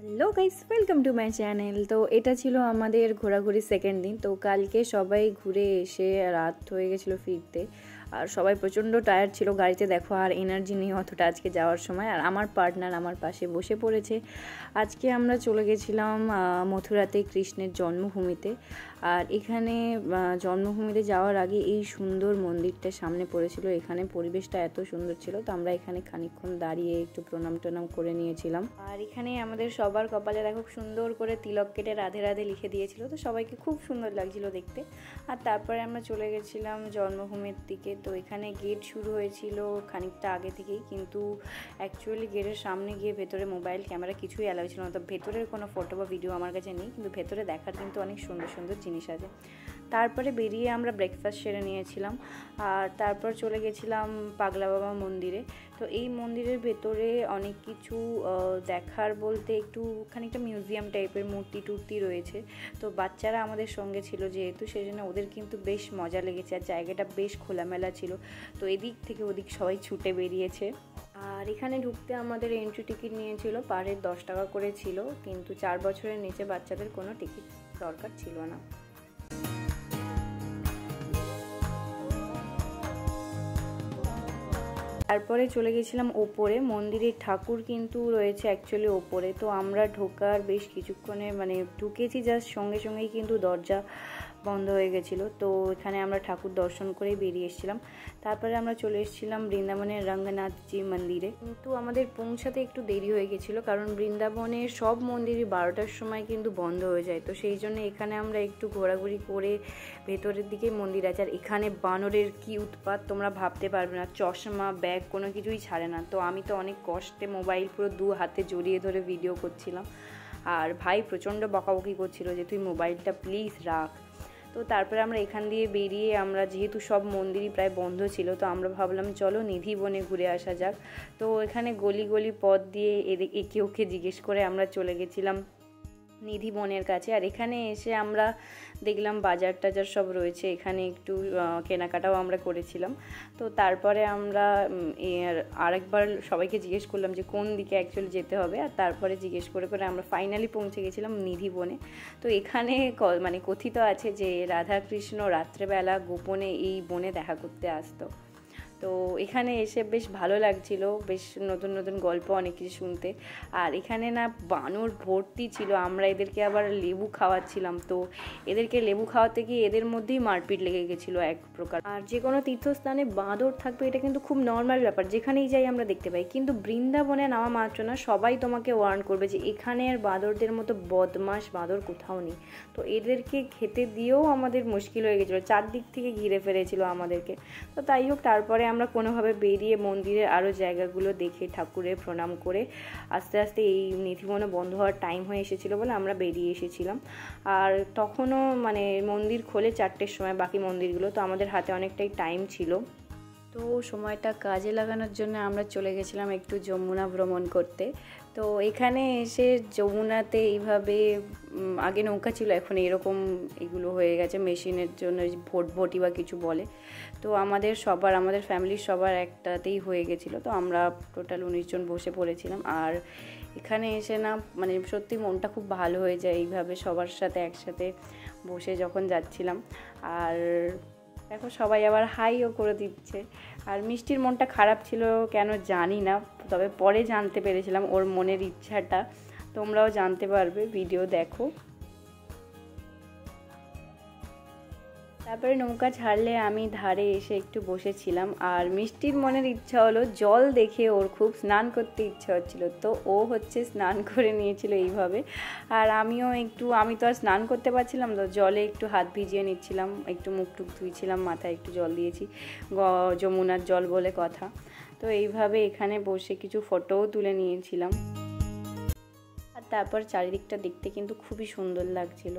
Hello guys, welcome to my channel. তো এটা ছিল আমাদের ঘোরাঘুরি সেকেন্ড দিন। তো কালকে সবাই ঘুরে এসে রাত হয়ে গেছিলো ফিরতে, আর সবাই প্রচণ্ড টায়ার্ড ছিল। গাড়িতে দেখো আর এনার্জি নেই অতটা আজকে যাওয়ার সময়। আর আমার পার্টনার আমার পাশে বসে পড়েছে। আজকে আমরা চলে গেছিলাম মথুরাতে, কৃষ্ণের জন্মভূমিতে। আর এখানে জন্মভূমিতে যাওয়ার আগে এই সুন্দর মন্দিরটা সামনে পড়েছিল। এখানে পরিবেশটা এত সুন্দর ছিল, তো আমরা এখানে খানিকক্ষণ দাঁড়িয়ে একটু প্রণাম টনাম করে নিয়েছিলাম। আর এখানে আমাদের সবার কপালে দেখো সুন্দর করে তিলক কেটে রাধে রাধে লিখে দিয়েছিল, তো সবাইকে খুব সুন্দর লাগছিল দেখতে। আর তারপরে আমরা চলে গেছিলাম জন্মভূমির দিকে। তো এখানে গেট শুরু হয়েছিল খানিকটা আগে থেকেই, কিন্তু অ্যাকচুয়ালি গেটের সামনে গিয়ে ভেতরে মোবাইল ক্যামেরা কিছুই অ্যালাউ ছিল না। তো ভেতরের কোনো ফটো বা ভিডিও আমার কাছে নেই, কিন্তু ভেতরে দেখার কিন্তু অনেক সুন্দর সুন্দর জিনিস আছে। তারপরে বেরিয়ে আমরা ব্রেকফাস্ট সেরে নিয়েছিলাম, আর তারপর চলে গেছিলাম পাগলা বাবা মন্দিরে। তো এই মন্দিরের ভেতরে অনেক কিছু দেখার বলতে একটু খানিকটা মিউজিয়াম টাইপের মূর্তি টুর্তি রয়েছে। তো বাচ্চারা আমাদের সঙ্গে ছিল যেহেতু, সেই জন্য ওদের কিন্তু বেশ মজা লেগেছে। আর জায়গাটা বেশ খোলামেলা ছিল, তো এদিক থেকে ওদিক সবাই ছুটে বেরিয়েছে। আর এখানে ঢুকতে আমাদের এন্ট্রি টিকিট নিয়েছিল, পার হেড 10 টাকা করে ছিল, কিন্তু 4 বছরের নিচে বাচ্চাদের কোনো টিকিট দরকার ছিল না। তারপরে চলে গেছিলাম ওপরে। মন্দিরের ঠাকুর কিন্তু রয়েছে অ্যাকচুয়ালি ওপরে। তো আমরা ঢোকার বেশ কিছুক্ষণে ঢুকেছি, জাস্ট সঙ্গে সঙ্গেই কিন্তু দরজা বন্ধ হয়ে গেছিলো। তো এখানে আমরা ঠাকুর দর্শন করেই বেরিয়ে এসেছিলাম। তারপরে আমরা চলে এসেছিলাম বৃন্দাবনের রঙ্গনাথজি মন্দিরে, কিন্তু আমাদের পৌঁছাতে একটু দেরি হয়ে গেছিলো, কারণ বৃন্দাবনের সব মন্দিরই 12টার সময় কিন্তু বন্ধ হয়ে যায়। তো সেই জন্য এখানে আমরা একটু ঘোরাঘুরি করে ভেতরের দিকে মন্দির আছে। আর এখানে বানরের কি উৎপাত তোমরা ভাবতে পারবে না, চশমা ব্যাগ কোনো কিছুই ছাড়ে না। তো আমি তো অনেক কষ্টে মোবাইল পুরো 2 হাতে জড়িয়ে ধরে ভিডিও করছিলাম, আর ভাই প্রচণ্ড বকাবকি করছিল যে তুই মোবাইলটা প্লিজ রাখ। তো তারপরে আমরা এখান দিয়ে বেরিয়ে, আমরা যেহেতু সব মন্দিরই প্রায় বন্ধ ছিল, তো আমরা ভাবলাম চলো নিধি বনে ঘুরে আসা যাক। তো এখানে গলি গলি পথ দিয়ে একে ওকে জিজ্ঞেস করে আমরা চলে গেছিলাম নিধি বনের কাছে। আর এখানে এসে আমরা দেখলাম বাজার টাজার সব রয়েছে, এখানে একটু কেনাকাটাও আমরা করেছিলাম। তো তারপরে আমরা আরেকবার সবাইকে জিজ্ঞেস করলাম যে কোন দিকে অ্যাকচুয়ালি যেতে হবে, আর তারপরে জিজ্ঞেস করে করে আমরা ফাইনালি পৌঁছে গেছিলাম নিধি বনে। তো এখানে কথিত আছে যে রাধাকৃষ্ণ রাত্রেবেলা গোপনে এই বনে দেখা করতে আসতো। তো এখানে এসে বেশ ভালো লাগছিল, বেশ নতুন নতুন গল্প অনেক কিছু শুনতে। আর এখানে না বানর ভর্তি ছিল, আমরা এদেরকে আবার লেবু খাওয়াচ্ছিলাম। তো এদেরকে লেবু খাওয়াতে গিয়ে এদের মধ্যেই মারপিট লেগে গেছিলো এক প্রকার। আর যে কোনো তীর্থস্থানে বাঁদর থাকবে এটা কিন্তু খুব নর্মাল ব্যাপার, যেখানেই যাই আমরা দেখতে পাই। কিন্তু বৃন্দাবনে নামা মাত্র না সবাই তোমাকে ওয়ার্ন করবে যে এখানের বাঁদরদের মতো বদমাশ বাঁদর কোথাও নেই। তো এদেরকে খেতে দিয়েও আমাদের মুশকিল হয়ে গেছিলো, চারদিক থেকে ঘিরে ফেলেছিল আমাদেরকে। তো তাই হোক, তারপরে আমরা কোনোভাবে বেরিয়ে মন্দিরের আরও জায়গাগুলো দেখে ঠাকুরের প্রণাম করে আস্তে আস্তে এই নিধিবনও বন্ধ হওয়ার টাইম হয়ে এসেছিলো বলে আমরা বেরিয়ে এসেছিলাম। আর তখনও মন্দির খোলে 4টের সময় বাকি মন্দিরগুলো, তো আমাদের হাতে অনেকটাই টাইম ছিল। তো সময়টা কাজে লাগানোর জন্য আমরা চলে গেছিলাম একটু যমুনা ভ্রমণ করতে। তো এখানে এসে যমুনাতে এইভাবে আগে নৌকা ছিল, এখন এরকম এগুলো হয়ে গেছে মেশিনের জন্য, ভোটি বা কিছু বলে। তো আমাদের ফ্যামিলির সবার একটাতেই হয়ে গেছিলো। তো আমরা টোটাল 19 জন বসে পড়েছিলাম। আর এখানে এসে না সত্যি মনটা খুব ভালো হয়ে যায় এইভাবে সবার সাথে একসাথে বসে যখন যাচ্ছিলাম। আর দেখো সবাই আবার হাইও করে দিচ্ছে। আর মিষ্টির মনটা খারাপ ছিল কেন জানি না, তবে পরে জানতে পেরেছিলাম ওর মনের ইচ্ছাটা। তোমরাও জানতে পারবে, ভিডিও দেখো। তারপরে নৌকা ছাড়লে আমি ধারে এসে একটু বসেছিলাম। আর মিষ্টির মনের ইচ্ছা হলো, জল দেখে ওর খুব স্নান করতে ইচ্ছা হচ্ছিল, তো ও স্নান করে নিয়েছিল এইভাবে। আর আমি তো আর স্নান করতে পারছিলাম, তো জলে একটু হাত ভিজিয়ে নিচ্ছিলাম, একটু মুখ টুক ধুইছিলাম, মাথায় একটু জল দিয়েছি, যমুনার জল বলে কথা। তো এইভাবে এখানে বসে কিছু ফটোও তুলে নিয়েছিলাম। আর তারপর চারিদিকটা দেখতে কিন্তু খুবই সুন্দর লাগছিল।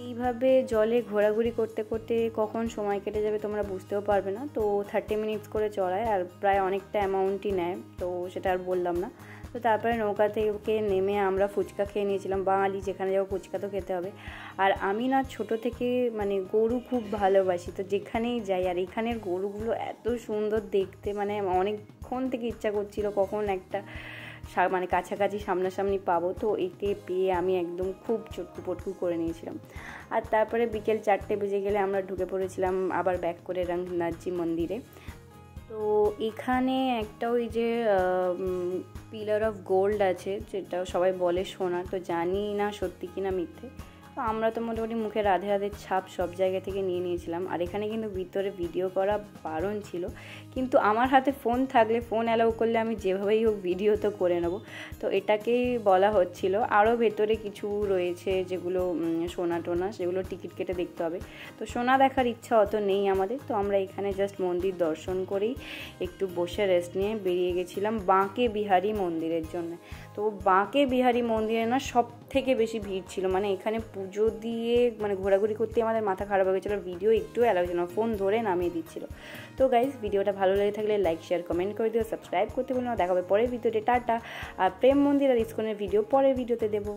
এইভাবে জলে ঘোরাঘুরি করতে করতে কখন সময় কেটে যাবে তোমরা বুঝতেও পারবে না। তো 30 মিনিটস করে চড়ায়, আর প্রায় অনেকটা অ্যামাউন্টই নেয়, তো সেটা আর বললাম না। তো তারপরে নৌকা থেকে নেমে আমরা ফুচকা খেয়ে নিয়েছিলাম। বাঙালি যেখানে যাবো ফুচকা তো খেতে হবে। আর আমি না ছোট থেকে মানে গরু খুব ভালোবাসি, তো যেখানেই যাই। আর এখানের গরুগুলো এত সুন্দর দেখতে, মানে অনেকক্ষণ থেকে ইচ্ছা করছিল কখন একটা মানে কাছাকাছি সামনাসামনি পাবো। তো একে পেয়ে আমি একদম খুব চটকু পটকু করে নিয়েছিলাম। আর তারপরে বিকেল 4টে বেজে গেলে আমরা ঢুকে পড়েছিলাম আবার ব্যাক করে রঙ্গনাথজি মন্দিরে। তো এখানে একটা ওই যে পিলার অফ গোল্ড আছে, যেটা সবাই বলে সোনা, তো জানি না সত্যি কিনা মিথ্যে। তো আমরা তো মোটামুটি মুখে রাধে রাধের ছাপ সব জায়গা থেকে নিয়ে নিয়েছিলাম। আর এখানে কিন্তু ভিতরে ভিডিও করা বারণ ছিল, কিন্তু আমার হাতে ফোন থাকলে, ফোন অ্যালাউ করলে আমি যেভাবেই হোক ভিডিও তো করে নেব। তো এটাকেই বলা হচ্ছিল। আরও ভেতরে কিছু রয়েছে যেগুলো সোনা টোনা, সেগুলো টিকিট কেটে দেখতে হবে। তো সোনা দেখার ইচ্ছা অত নেই আমাদের, তো আমরা এখানে জাস্ট মন্দির দর্শন করেই একটু বসে রেস্ট নিয়ে বেরিয়ে গেছিলাম বাঁকে বিহারী মন্দিরের জন্য। তো বাঁকে বিহারী মন্দিরে না সব থেকে বেশি ভিড় ছিল, মানে এখানে পুজো দিয়ে মানে ঘোরাঘুরি করতে আমাদের মাথা খারাপ হয়ে গেছিলো। ভিডিও একটু অ্যালাউ ছিল না, ফোন ধরে নামিয়ে দিচ্ছিল। তো গাইজ, ভিডিওটা ভালো লেগে থাকলে লাইক শেয়ার কমেন্ট করে দিও, সাবস্ক্রাইব করতে বলো না। দেখা হবে পরের ভিডিওতে। টাটা। আর প্রেম মন্দির আর ইসকনের ভিডিও পরের ভিডিওতে দেবো।